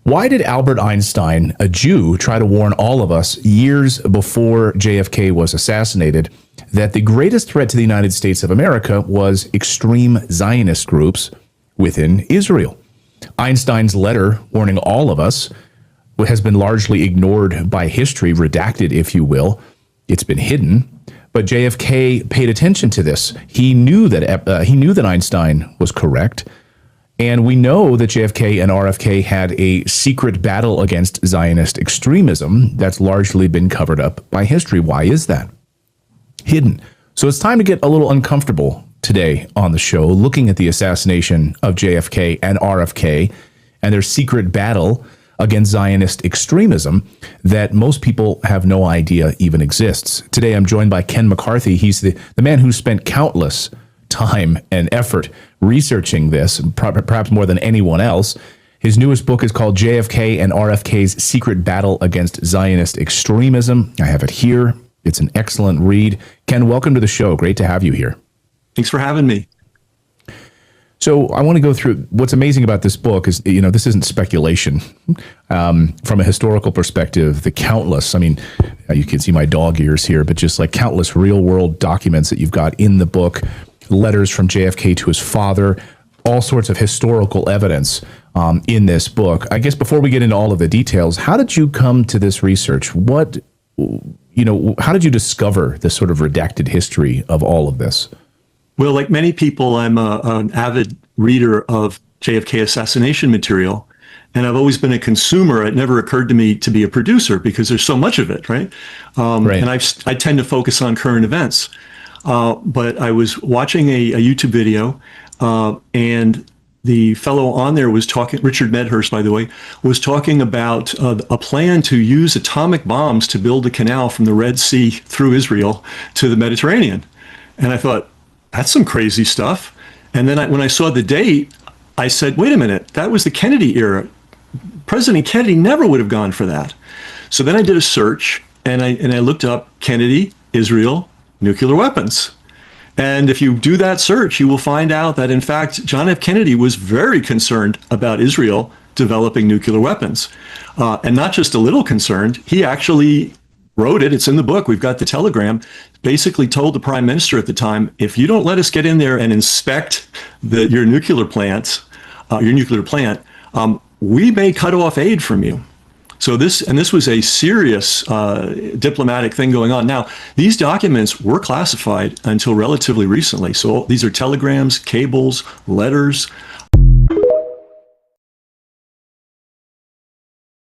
Why did Albert Einstein, a Jew, try to warn all of us years before JFK was assassinated that the greatest threat to the United States of America was extreme Zionist groups within Israel? Einstein's letter warning all of us has been largely ignored by history, redacted, if you will. It's been hidden. But JFK paid attention to this. He knew that Einstein was correct. And we know that JFK and RFK had a secret battle against Zionist extremism that's largely been covered up by history. Why is that? Hidden. So it's time to get a little uncomfortable today on the show, looking at the assassination of JFK and RFK and their secret battle against Zionist extremism that most people have no idea even exists. Today, I'm joined by Ken McCarthy. He's the man who spent countless time and effort researching this, perhaps more than anyone else. His newest book is called JFK and RFK's Secret Battle Against Zionist Extremism. I have it here. It's an excellent read. Ken, welcome to the show. Great to have you here. Thanks for having me. So I want to go through what's amazing about this book is, this isn't speculation. From a historical perspective, the countless, you can see my dog ears here, but just like countless real world documents that you've got in the book, letters from JFK to his father, all sorts of historical evidence in this book. I guess before we get into all of the details, how did you come to this research? How did you discover this sort of redacted history of all of this? Well, like many people, I'm an avid reader of JFK assassination material, and I've always been a consumer. It never occurred to me to be a producer because there's so much of it, right? Right. And I tend to focus on current events. But I was watching a YouTube video, and the fellow on there was talking, Richard Medhurst, by the way, was talking about a plan to use atomic bombs to build a canal from the Red Sea through Israel to the Mediterranean. And I thought, that's some crazy stuff. And then when I saw the date, I said, wait a minute, that was the Kennedy era. President Kennedy never would have gone for that. So then I did a search, and I looked up Kennedy, Israel, nuclear weapons. And if you do that search, you will find out that, in fact, John F. Kennedy was very concerned about Israel developing nuclear weapons. And not just a little concerned, he actually wrote it. It's in the book. We've got the telegram. Basically told the prime minister at the time, if you don't let us get in there and inspect your nuclear plant, we may cut off aid from you. So this was a serious diplomatic thing going on. Now, these documents were classified until relatively recently. So these are telegrams, cables, letters.